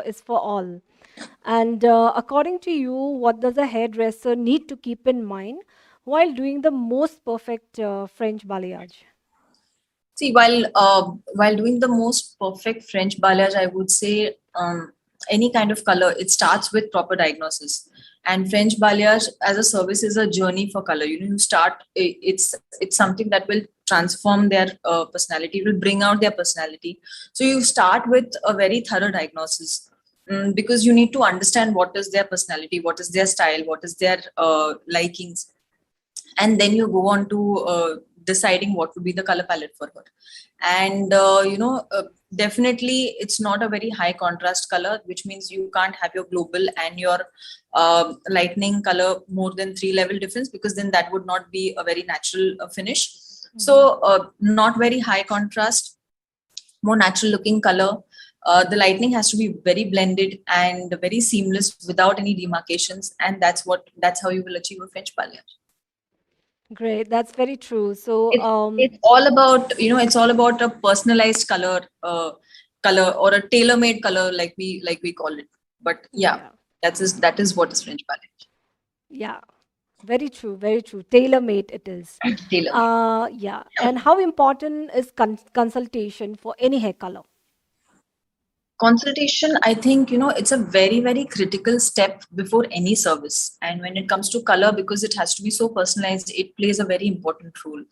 is for all. And according to you, what does a hairdresser need to keep in mind while doing the most perfect French Balayage? See, while doing the most perfect French balayage, I would say any kind of color, it starts with proper diagnosis. And French balayage as a service is a journey for color. You start. It's something that will transform their personality, will bring out their personality. So you start with a very thorough diagnosis. Because you need to understand what is their personality, what is their style, what is their likings, and then you go on to deciding what would be the color palette for her. And definitely it's not a very high contrast color, which means you can't have your global and your lightning color more than 3 level difference, because then that would not be a very natural finish. So not very high contrast, more natural looking color. The lightning has to be very blended and very seamless without any demarcations, and that's how you will achieve a French balayage. Great, that's very true. So, It's all about, it's all about a personalized color or a tailor-made color, like we call it. But yeah, yeah, that is what is French balayage. yeah, very true, very true. Tailor-made it is. Tailor-made. Yeah, and how important is consultation for any hair color? Consultation, I think, it's a very, very critical step before any service. And when it comes to color, because it has to be so personalized, it plays a very important role.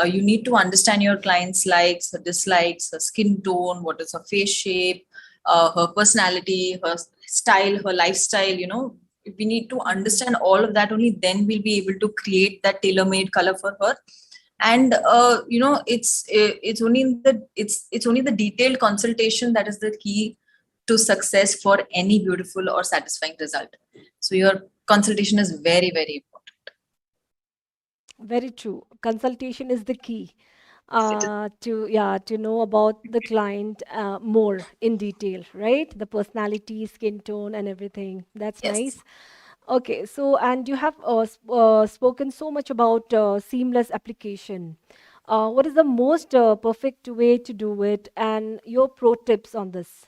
You need to understand your client's likes, her dislikes, her skin tone, what is her face shape, her personality, her style, her lifestyle. We need to understand all of that. Only then we'll be able to create that tailor-made color for her. And it's only the detailed consultation that is the key to success for any beautiful or satisfying result. So your consultation is very, very important. Very true. Consultation is the key It is. to know about the client more in detail, right? The personality, skin tone, and everything. That's Yes. nice. Okay, so and you have spoken so much about seamless application. What is the most perfect way to do it, and your pro tips on this?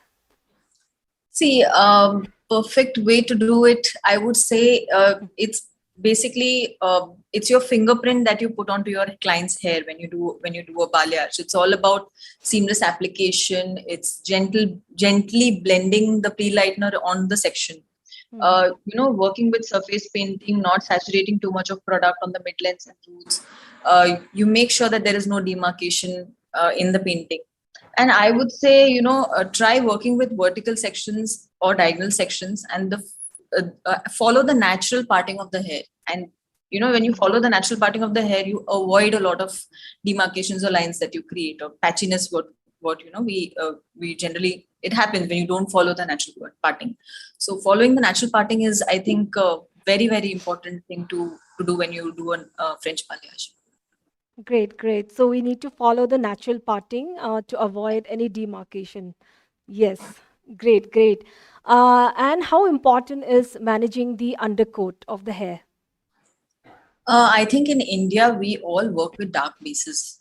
See, perfect way to do it, I would say, it's basically it's your fingerprint that you put onto your client's hair when you do a balayage. It's all about seamless application. It's gently blending the pre-lightener on the section. Mm-hmm. Working with surface painting, not saturating too much of product on the midlands and roots. You make sure that there is no demarcation in the painting. And I would say, try working with vertical sections or diagonal sections, and follow the natural parting of the hair. And when you follow the natural parting of the hair, you avoid a lot of demarcations or lines that you create, or patchiness. We generally, it happens when you don't follow the natural parting. So following the natural parting is, I think, a very, very important thing to do when you do a French balayage. Great, great. So we need to follow the natural parting to avoid any demarcation. Yes, great, great. And how important is managing the undercoat of the hair? I think in India, we all work with dark bases,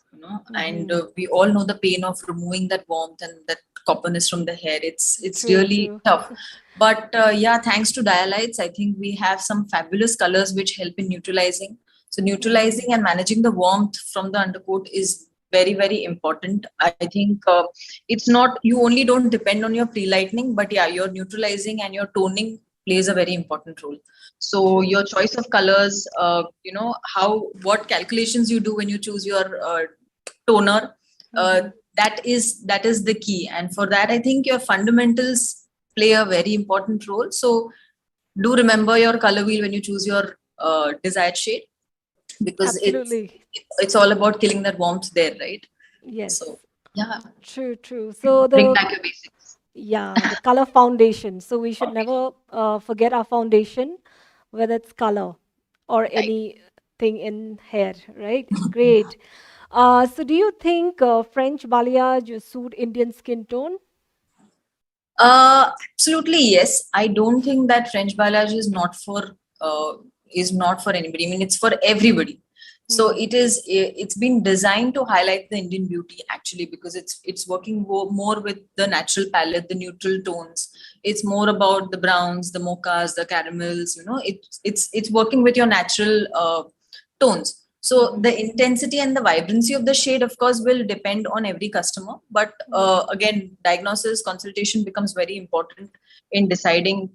and we all know the pain of removing that warmth and that copperness from the hair. It's True, really true. tough. But yeah, thanks to dialites, I think we have some fabulous colors which help in neutralizing. So neutralizing and managing the warmth from the undercoat is very, very important. I think it's not, you only don't depend on your pre-lightening, but yeah, your neutralizing and your toning plays a very important role. So True. your choice of colors, what calculations you do when you choose your toner, Mhm. that is the key. And for that, I think your fundamentals play a very important role. So do remember your color wheel when you choose your desired shade, because it's Absolutely. it's all about killing that warmth there, right? So Yes. yeah, True, true. So bring the back your basics. yeah, the color foundation. So we should Foundation. never forget our foundation, whether it's color or Right. anything in hair, right? Great. So do you think French balayage suit Indian skin tone? Absolutely yes. I don't think that French balayage is not for anybody. I mean, it's for everybody. So it's been designed to highlight the Indian beauty actually, because it's working more with the natural palette, the neutral tones. It's more about the browns, the mochas, the caramels. It's working with your natural tones. So the intensity and the vibrancy of the shade, of course, will depend on every customer. But again, diagnosis consultation becomes very important in deciding,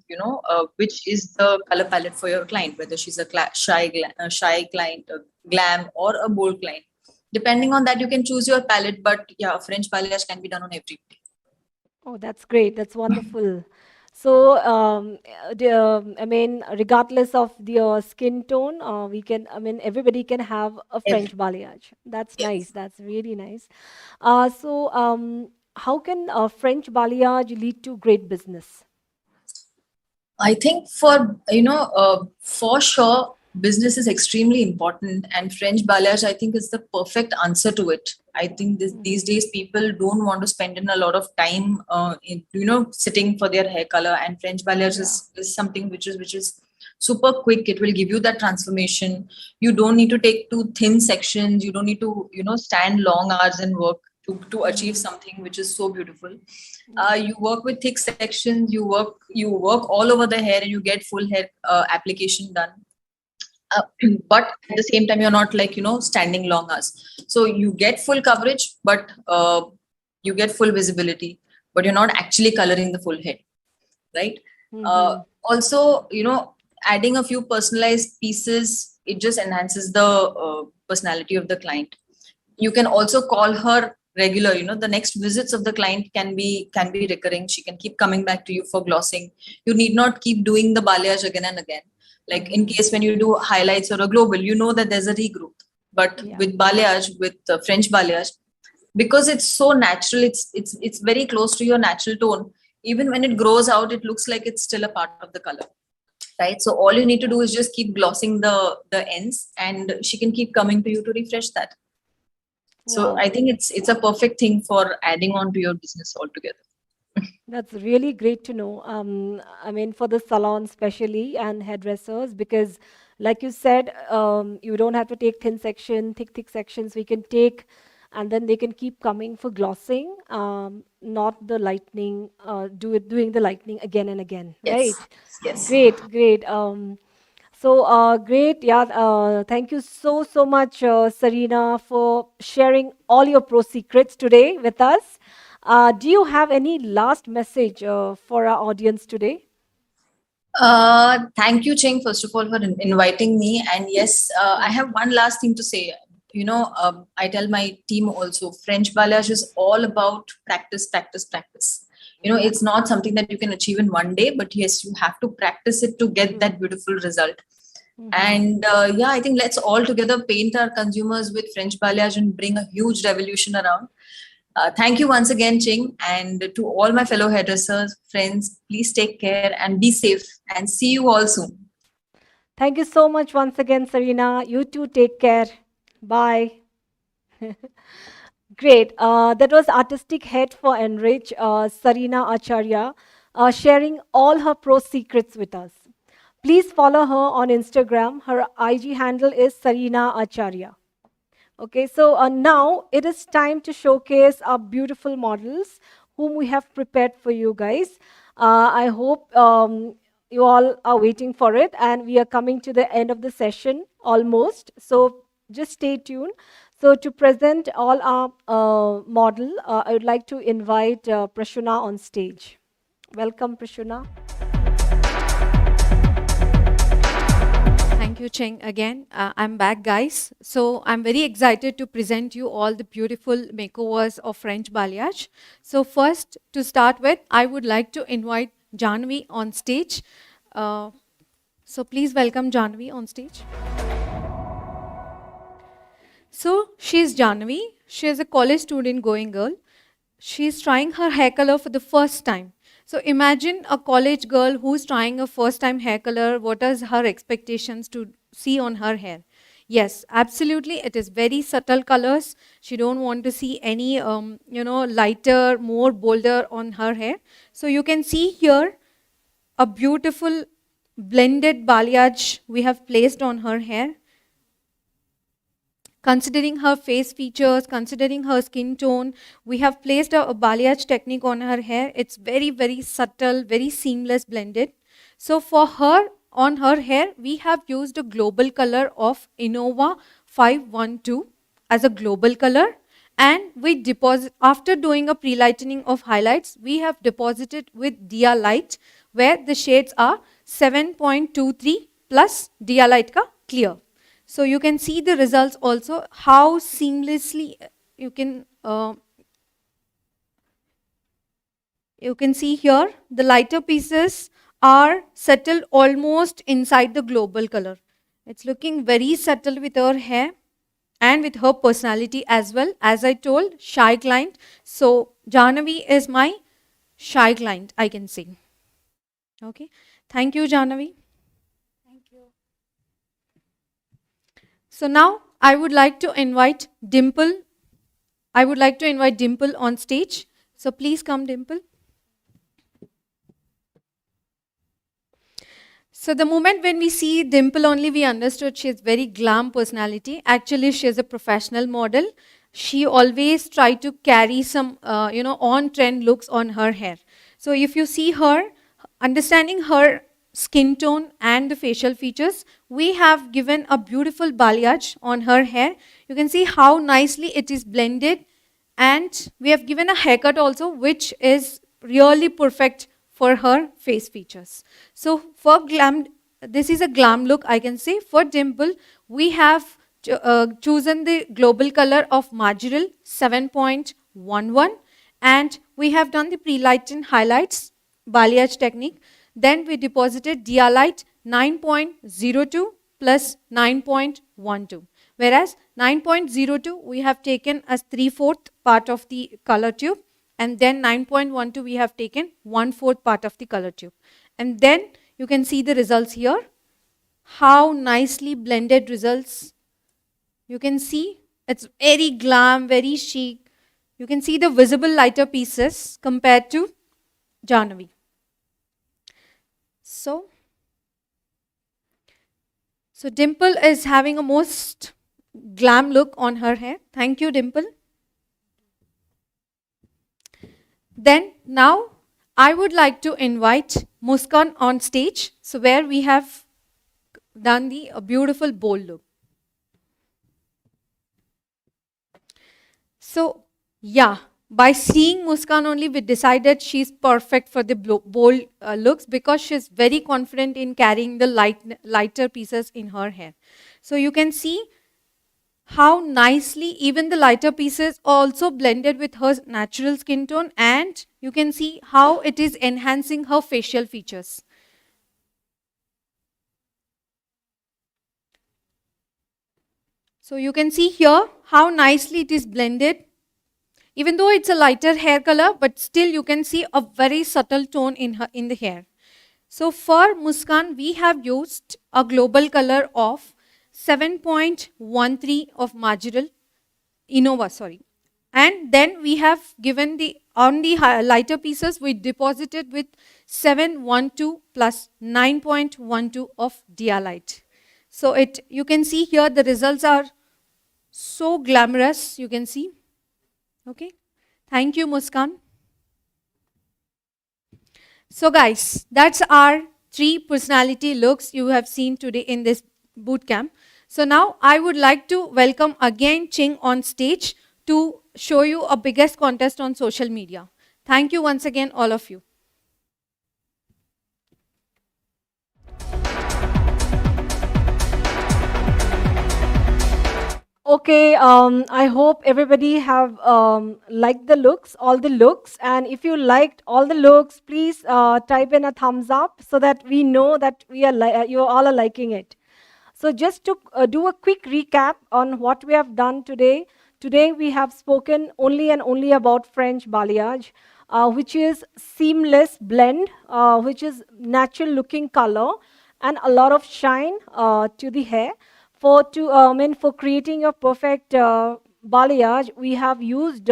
which is the color palette for your client, whether she's a shy client, a glam, or a bold client. Depending on that, you can choose your palette. But yeah, French balayage can be done on every day. Oh, that's great. That's wonderful. So, I mean, regardless of the skin tone, everybody can have a French balayage. That's nice. Yes. That's really nice. How can French balayage lead to great business? I think for sure, business is extremely important, and French balayage, I think, is the perfect answer to it. I think these days people don't want to spend in a lot of time, sitting for their hair color, and French balayage is something which is super quick. It will give you that transformation. You don't need to take two thin sections. You don't need to stand long hours and work to achieve something which is so beautiful. You work with thick sections, you work all over the hair, and you get full hair application done. uh, but at the same time, you're not like standing long hours, so you get full coverage, but you get full visibility, but you're not actually coloring the full head, right? Also, adding a few personalized pieces, it just enhances the personality of the client. You can also call her regular. The next visits of the client can be recurring. She can keep coming back to you for glossing. You need not keep doing the balayage again and again. Like in case when you do highlights or a global, that there's a regrowth. But with balayage, with French balayage, because it's so natural, it's very close to your natural tone. Even when it grows out, it looks like it's still a part of the color, right? So all you need to do is just keep glossing the ends, and she can keep coming to you to refresh that. So I think it's a perfect thing for adding on to your business altogether. That's really great to know. I mean, for the salon especially and hairdressers, because like you said, you don't have to take thick sections. We can take, and then they can keep coming for glossing, not the lightning, doing the lightning again and again, right? Yes. Yes. Great, great. Great. Yeah. Thank you so much, Sareena, for sharing all your pro secrets today with us. Do you have any last message for our audience today? Thank you, Ching, first of all, for inviting me. And yes, I have one last thing to say. I tell my team also, French balayage is all about practice, practice, practice. It's not something that you can achieve in one day, but yes, you have to practice it to get that beautiful result. And I think let's all together paint our consumers with French balayage and bring a huge revolution around. Thank you once again, Ching, and to all my fellow hairdressers, friends, please take care and be safe, and see you all soon. Thank you so much once again, Sareena. You too, take care. Bye. Great. That was artistic head for Enrich, Sareena Acharya, sharing all her pro secrets with us. Please follow her on Instagram. Her IG handle is Sareena Acharya. Okay, so now it is time to showcase our beautiful models whom we have prepared for you guys. I hope you all are waiting for it, and we are coming to the end of the session almost. So just stay tuned. So to present all our model, I would like to invite Prashuna on stage. Welcome, Prashuna. Thank you, Cheng. Again, I'm back, guys. So I'm very excited to present you all the beautiful makeovers of French balayage. So first, to start with, I would like to invite Janvi on stage. So please welcome Janvi on stage. So she's Janvi. She is a college student going girl. She's trying her hair color for the first time. So imagine a college girl who's trying a first time hair color. What are her expectations to see on her hair? Yes, absolutely. It is very subtle colors. She don't want to see any, lighter, more bolder on her hair. So you can see here a beautiful blended balayage we have placed on her hair. Considering her face features, considering her skin tone, we have placed a balayage technique on her hair. It's very, very subtle, very seamless blended. So for her, on her hair, we have used a global color of Innova 512 as a global color. And we deposit, after doing a pre-lightening of highlights, we have deposited with Dia Light, where the shades are 7.23 plus Dia Light ka clear. So you can see the results also, how seamlessly you can see here, the lighter pieces are settled almost inside the global color. It's looking very subtle with her hair and with her personality as well. As I told, shy client. So Jahnavi is my shy client, I can say. Okay. Thank you, Jahnavi. So now I would like to invite Dimple. I would like to invite Dimple on stage. So please come, Dimple. So the moment when we see Dimple only, we understood she has very glam personality. Actually, she is a professional model. She always try to carry some, on-trend looks on her hair. So if you see her, understanding her skin tone and the facial features, we have given a beautiful balayage on her hair. You can see how nicely it is blended, and we have given a haircut also, which is really perfect for her face features. So for glam, this is a glam look, I can say. For Dimple, we have chosen the global color of Marginal 7.11, and we have done the pre-lighten highlights balayage technique. Then we deposited Dia Light 9.02 plus 9.12. Whereas 9.02 we have taken as 3/4 part of the color tube, and then 9.12 we have taken 1/4 part of the color tube. And then you can see the results here. How nicely blended results. You can see it's very glam, very chic. You can see the visible lighter pieces compared to Jahnavi. So Dimple is having a most glam look on her hair. Thank you, Dimple. Then now I would like to invite Muskan on stage, so where we have done the beautiful bold look. So yeah, by seeing Muskan only, we decided she's perfect for the bold looks, because she's very confident in carrying the lighter pieces in her hair. So you can see how nicely even the lighter pieces also blended with her natural skin tone, and you can see how it is enhancing her facial features. So you can see here how nicely it is blended. Even though it's a lighter hair color, but still you can see a very subtle tone in the hair. So for Muskan, we have used a global color of 7.13 of Marginal Innova, sorry. And then we have given on the lighter pieces, we deposited with 7.12 plus 9.12 of Dia Light. So you can see here the results are so glamorous, you can see. Okay, thank you, Muskan. So guys, that's our 3 personality looks you have seen today in this bootcamp. So now I would like to welcome again Ching on stage to show you a biggest contest on social media. Thank you once again, all of you. Okay, I hope everybody have liked the looks, all the looks. And if you liked all the looks, please type in a thumbs up so that we know that you all are liking it. So just to do a quick recap on what we have done today. Today we have spoken only and only about French Balayage, which is seamless blend, which is natural looking color and a lot of shine to the hair. for creating your perfect balayage, we have used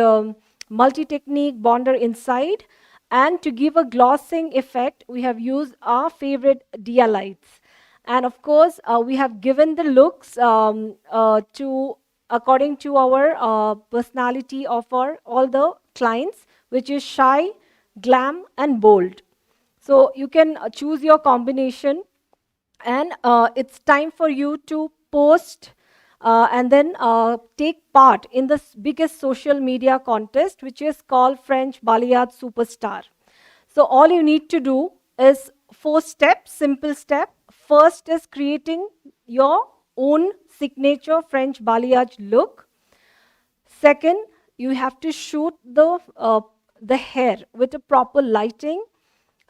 multi-technique bonder inside, and to give a glossing effect, we have used our favorite dia lights. And of course, we have given the looks to according to our personality of all the clients, which is shy, glam, and bold. So you can choose your combination, and it's time for you to post and then take part in the biggest social media contest, which is called French Balayage Superstar. So all you need to do is 4 steps, simple step. First is creating your own signature French balayage look. Second, you have to shoot the hair with a proper lighting.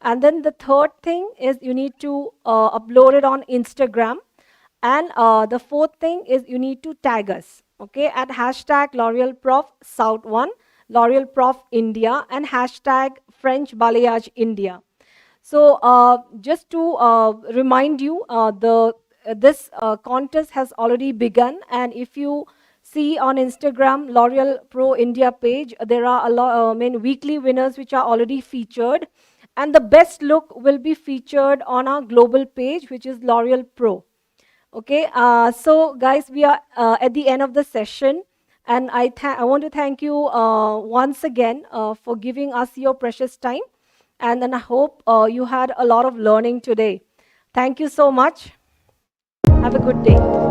And then the third thing is you need to upload it on Instagram. And the fourth thing is you need to tag us, okay, at hashtag L'Oreal Prof South1, L'Oreal Prof India, and hashtag French Balayage India. So just to remind you, this contest has already begun, and if you see on Instagram L'Oreal Pro India page, there are a lot weekly winners which are already featured, and the best look will be featured on our global page, which is L'Oreal Pro. Okay, so guys, we are at the end of the session, and I want to thank you once again for giving us your precious time, and then I hope you had a lot of learning today. Thank you so much. Have a good day.